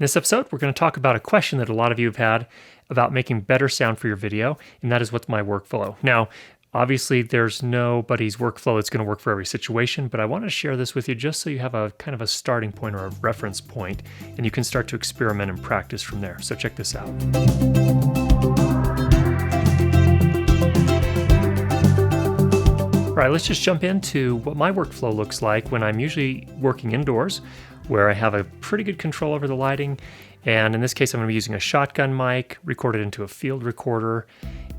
In this episode, we're going to talk about a question that a lot of you have had about making better sound for your video, and that is what's my workflow. Now, obviously, there's nobody's workflow that's going to work for every situation, but I want to share this with you just so you have a kind of a starting point or a reference point, and you can start to experiment and practice from there. So check this out. All right, let's just jump into what my workflow looks like when I'm usually working indoors, where I have a pretty good control over the lighting. And in this case, I'm going to be using a shotgun mic, recorded into a field recorder.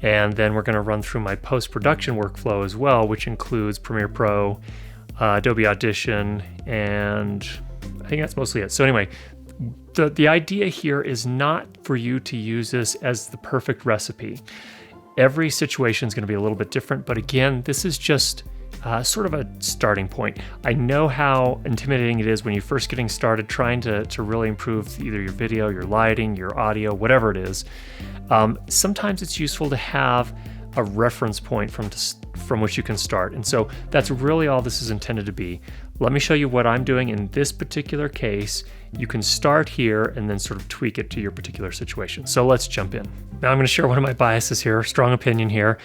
And then we're going to run through my post-production workflow as well, which includes Premiere Pro, Adobe Audition, and I think that's mostly it. So anyway, the idea here is not for you to use this as the perfect recipe. Every situation is going to be a little bit different, but again, this is just sort of a starting point. I know how intimidating it is when you're first getting started trying to really improve either your video, your lighting, your audio, whatever it is. Sometimes it's useful to have a reference point from which you can start. And so that's really all this is intended to be. Let me show you what I'm doing in this particular case. You can start here and then sort of tweak it to your particular situation. So let's jump in. Now I'm going to share one of my biases here, strong opinion here.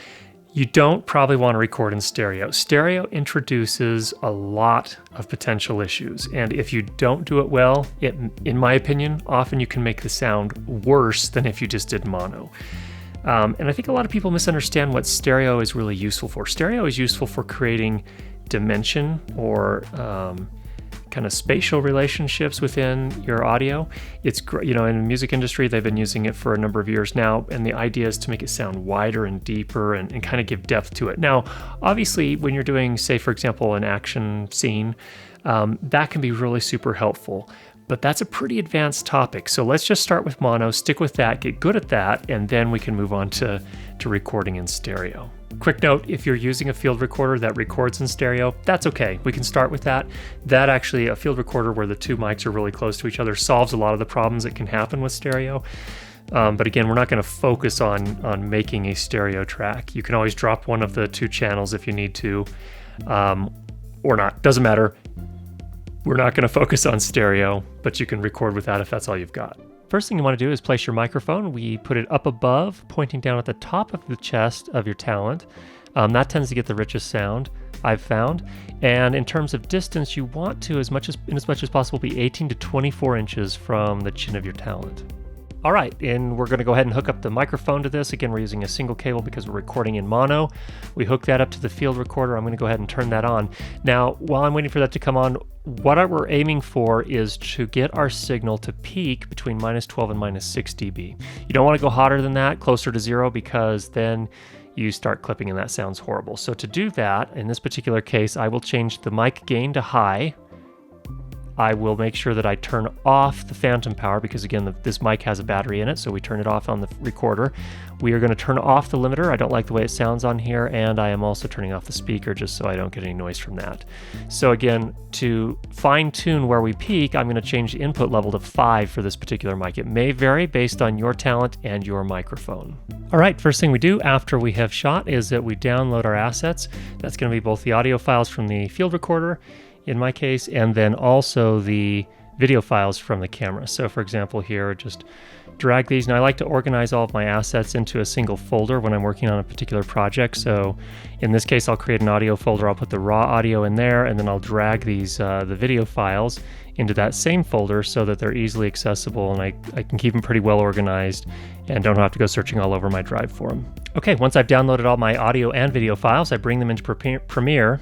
You don't probably want to record in stereo. Stereo introduces a lot of potential issues. And if you don't do it well, in my opinion, often you can make the sound worse than if you just did mono. And I think a lot of people misunderstand what stereo is really useful for. Stereo is useful for creating dimension or kind of spatial relationships within your audio. It's great, in the music industry, they've been using it for a number of years now, and the idea is to make it sound wider and deeper and kind of give depth to it. Now, obviously, when you're doing, say, for example, an action scene, that can be really super helpful. But that's a pretty advanced topic. So let's just start with mono, stick with that, get good at that, and then we can move on to recording in stereo. Quick note, if you're using a field recorder that records in stereo, that's okay. We can start with that. That actually, a field recorder where the two mics are really close to each other solves a lot of the problems that can happen with stereo. But again, we're not going to focus on making a stereo track. You can always drop one of the two channels if you need to, or not, doesn't matter. We're not going to focus on stereo, but you can record with that if that's all you've got. First thing you want to do is place your microphone. We put it up above, pointing down at the top of the chest of your talent. That tends to get the richest sound, I've found. And in terms of distance, you want to, in as much as possible, be 18 to 24 inches from the chin of your talent. All right, and we're going to go ahead and hook up the microphone to this. Again, we're using a single cable because we're recording in mono. We hook that up to the field recorder. I'm going to go ahead and turn that on. Now, while I'm waiting for that to come on, what we're aiming for is to get our signal to peak between -12 and -6 dB. You don't want to go hotter than that, closer to 0, because then you start clipping and that sounds horrible. So to do that, in this particular case, I will change the mic gain to high. I will make sure that I turn off the phantom power because, again, this mic has a battery in it, so we turn it off on the recorder. We are going to turn off the limiter. I don't like the way it sounds on here, and I am also turning off the speaker just so I don't get any noise from that. So again, to fine-tune where we peak, I'm going to change the input level to 5 for this particular mic. It may vary based on your talent and your microphone. All right, first thing we do after we have shot is that we download our assets. That's going to be both the audio files from the field recorder, in my case, and then also the video files from the camera. So for example here, just drag these. Now I like to organize all of my assets into a single folder when I'm working on a particular project. So in this case, I'll create an audio folder. I'll put the raw audio in there, and then I'll drag these the video files into that same folder so that they're easily accessible, and I can keep them pretty well organized and don't have to go searching all over my drive for them. Okay, once I've downloaded all my audio and video files, I bring them into Premiere,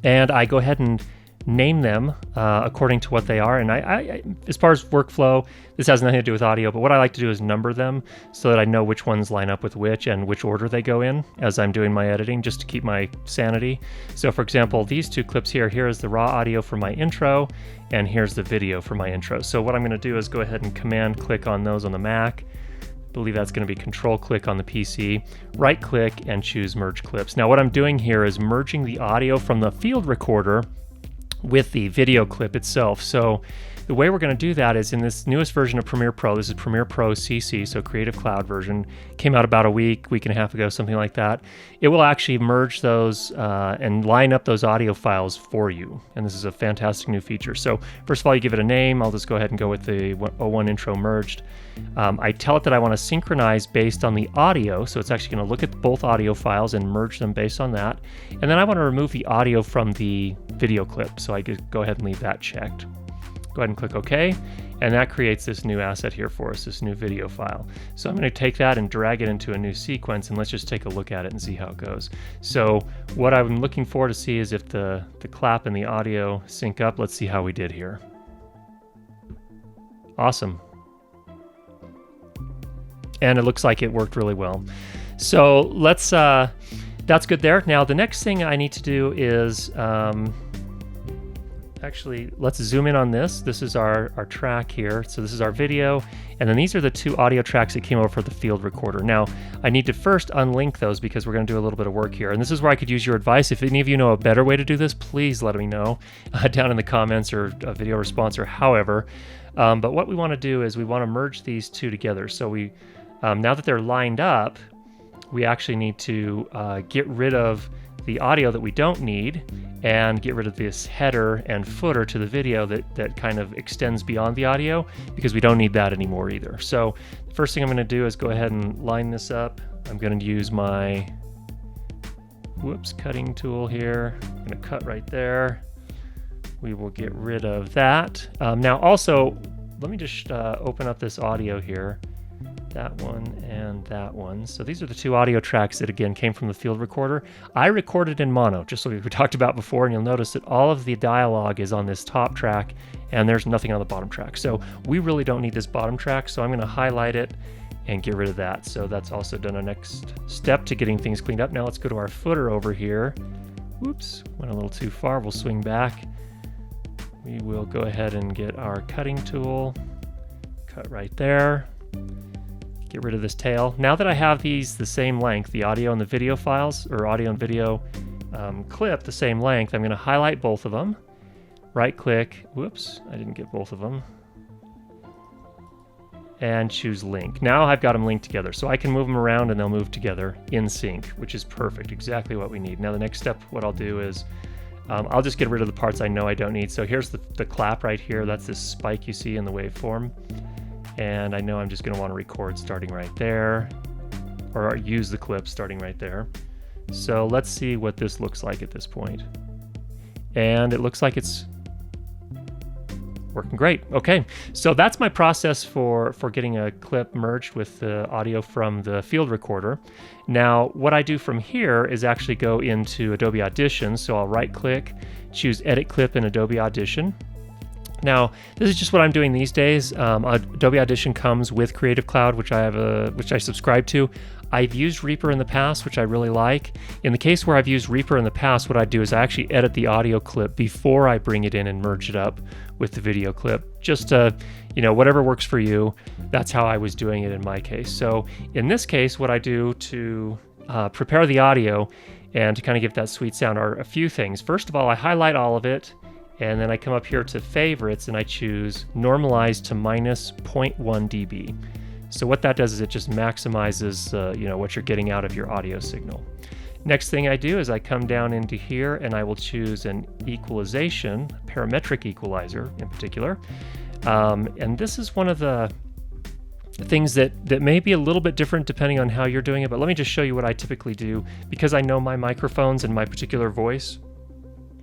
and I go ahead and name them according to what they are. And I as far as workflow, this has nothing to do with audio, but what I like to do is number them so that I know which ones line up with which and which order they go in as I'm doing my editing, just to keep my sanity. So for example, these two clips here is the raw audio for my intro, and here's the video for my intro. So what I'm going to do is go ahead and command click on those on the Mac. I believe that's going to be control click on the PC, right click and choose merge clips. Now what I'm doing here is merging the audio from the field recorder with the video clip itself. So the way we're going to do that is in this newest version of Premiere Pro. This is Premiere Pro CC, so Creative Cloud version. Came out about a week and a half ago, something like that. It will actually merge those and line up those audio files for you. And this is a fantastic new feature. So first of all, you give it a name. I'll just go ahead and go with the 01 intro merged. I tell it that I want to synchronize based on the audio. So it's actually going to look at both audio files and merge them based on that. And then I want to remove the audio from the video clip. So I could go ahead and leave that checked. Go ahead and click OK, and that creates this new asset here for us, this new video file. So I'm going to take that and drag it into a new sequence, and let's just take a look at it and see how it goes. So what I'm looking for to see is if the clap and the audio sync up. Let's see how we did here. Awesome. And it looks like it worked really well. So let's, that's good there. Now the next thing I need to do is, actually, let's zoom in on this. This is our track here. So this is our video. And then these are the two audio tracks that came over for the field recorder. Now, I need to first unlink those because we're going to do a little bit of work here. And this is where I could use your advice. If any of you know a better way to do this, please let me know down in the comments or a video response or however. But what we want to do is we want to merge these two together. So we, now that they're lined up, we actually need to get rid of the audio that we don't need and get rid of this header and footer to the video that kind of extends beyond the audio, because we don't need that anymore either. So the first thing I'm going to do is go ahead and line this up. I'm going to use my cutting tool here. I'm going to cut right there. We will get rid of that. Now also, let me just open up this audio here. That one and that one. So these are the two audio tracks that again came from the field recorder. I recorded in mono, just like we talked about before, and you'll notice that all of the dialogue is on this top track and there's nothing on the bottom track. So we really don't need this bottom track, so I'm going to highlight it and get rid of that. So that's also done a next step to getting things cleaned up. Now let's go to our footer over here. Whoops, went a little too far. We'll swing back. We will go ahead and get our cutting tool, cut right there. Get rid of this tail. Now that I have these the same length, the audio and the video files, or audio and video clip the same length, I'm going to highlight both of them, right click, whoops, I didn't get both of them, and choose link. Now I've got them linked together, so I can move them around and they'll move together in sync, which is perfect, exactly what we need. Now the next step, what I'll do is, I'll just get rid of the parts I know I don't need. So here's the clap right here, that's this spike you see in the waveform. And I know I'm just going to want to record starting right there, or use the clip starting right there. So let's see what this looks like at this point. And it looks like it's working great. Okay, so that's my process for getting a clip merged with the audio from the field recorder. Now, what I do from here is actually go into Adobe Audition. So I'll right click, choose Edit Clip in Adobe Audition. Now, this is just what I'm doing these days. Adobe Audition comes with Creative Cloud, which I subscribe to. I've used Reaper in the past, which I really like. In the case where I've used Reaper in the past, what I do is I actually edit the audio clip before I bring it in and merge it up with the video clip. Just whatever works for you. That's how I was doing it in my case. So in this case, what I do to prepare the audio and to kind of give that sweet sound are a few things. First of all, I highlight all of it. And then I come up here to favorites and I choose normalize to minus 0.1 dB. So what that does is it just maximizes what you're getting out of your audio signal. Next thing I do is I come down into here and I will choose an equalization, parametric equalizer in particular. And this is one of the things that may be a little bit different depending on how you're doing it, but let me just show you what I typically do because I know my microphones and my particular voice.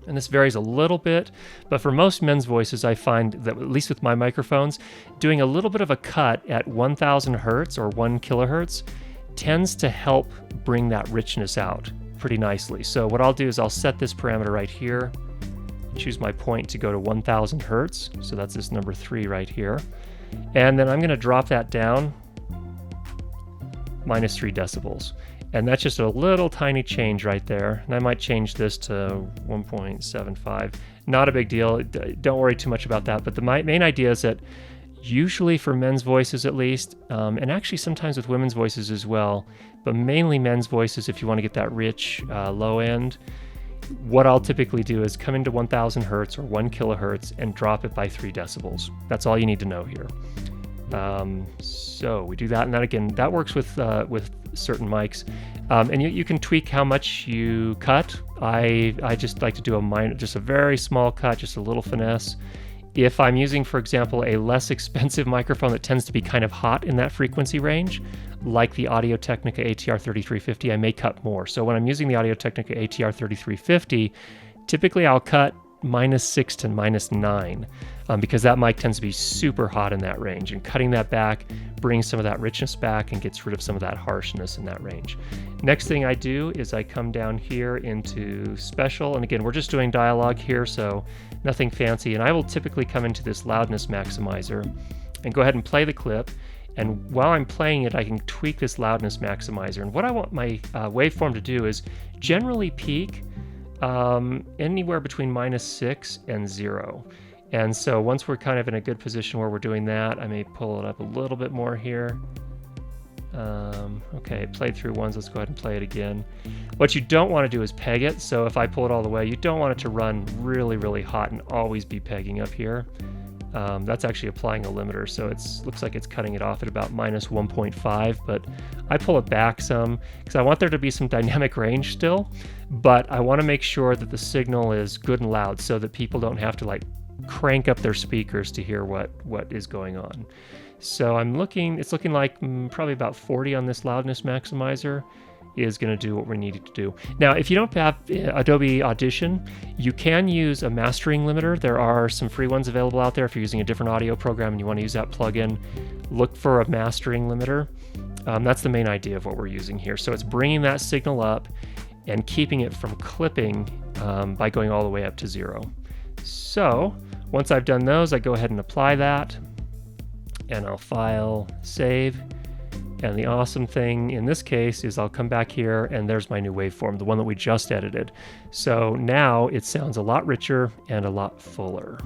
And this varies a little bit, but for most men's voices, I find that, at least with my microphones, doing a little bit of a cut at 1000 hertz or 1 kilohertz tends to help bring that richness out pretty nicely. So what I'll do is I'll set this parameter right here, choose my point to go to 1000 hertz. So that's this number 3 right here. And then I'm going to drop that down minus 3 decibels. And that's just a little tiny change right there. And I might change this to 1.75. Not a big deal. Don't worry too much about that. But the main idea is that usually for men's voices at least, and actually sometimes with women's voices as well, but mainly men's voices if you want to get that rich low end, what I'll typically do is come into 1000 hertz or 1 kilohertz and drop it by 3 decibels. That's all you need to know here. So we do that, and that again, that works with certain mics. And you can tweak how much you cut. I just like to do just a very small cut, just a little finesse. If I'm using, for example, a less expensive microphone that tends to be kind of hot in that frequency range, like the audio-technica ATR-3350, I may cut more. So when I'm using the audio-technica ATR-3350, typically I'll cut -6 to -9 because that mic tends to be super hot in that range, and cutting that back brings some of that richness back and gets rid of some of that harshness in that range. Next thing I do is I come down here into special, and again, we're just doing dialogue here, so nothing fancy, and I will typically come into this loudness maximizer and go ahead and play the clip. And while I'm playing it, I can tweak this loudness maximizer. And what I want my waveform to do is generally peak anywhere between -6 and 0. And so once we're kind of in a good position where we're doing that, I may pull it up a little bit more here. Okay, it played through once. Let's go ahead and play it again. What you don't want to do is peg it. So if I pull it all the way, you don't want it to run really, really hot and always be pegging up here. That's actually applying a limiter, so it looks like it's cutting it off at about -1.5, but I pull it back some because I want there to be some dynamic range still, but I want to make sure that the signal is good and loud so that people don't have to like crank up their speakers to hear what is going on. So it's looking like probably about 40 on this loudness maximizer is going to do what we need it to do. Now, if you don't have Adobe Audition, you can use a mastering limiter. There are some free ones available out there. If you're using a different audio program and you want to use that plugin, look for a mastering limiter. That's the main idea of what we're using here. So it's bringing that signal up and keeping it from clipping by going all the way up to 0. So once I've done those, I go ahead and apply that, and I'll file, save. And the awesome thing in this case is I'll come back here and there's my new waveform, the one that we just edited. So now it sounds a lot richer and a lot fuller.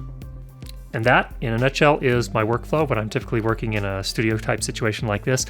And that, in a nutshell, is my workflow when I'm typically working in a studio type situation like this.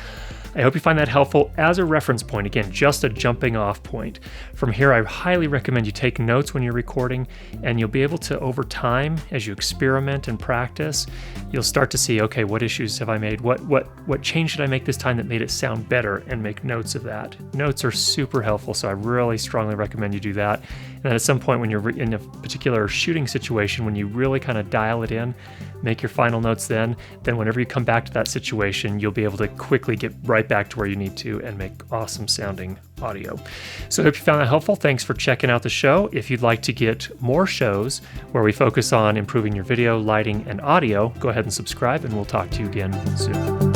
I hope you find that helpful as a reference point. Again, just a jumping off point. From here, I highly recommend you take notes when you're recording, and you'll be able to, over time, as you experiment and practice, you'll start to see, okay, what issues have I made? What change did I make this time that made it sound better, and make notes of that. Notes are super helpful, so I really strongly recommend you do that. And at some point when you're in a particular shooting situation, when you really kind of dial it in, make your final notes then whenever you come back to that situation, you'll be able to quickly get right back to where you need to and make awesome sounding audio. So I hope you found that helpful. Thanks for checking out the show. If you'd like to get more shows where we focus on improving your video, lighting, and audio, go ahead and subscribe, and we'll talk to you again soon.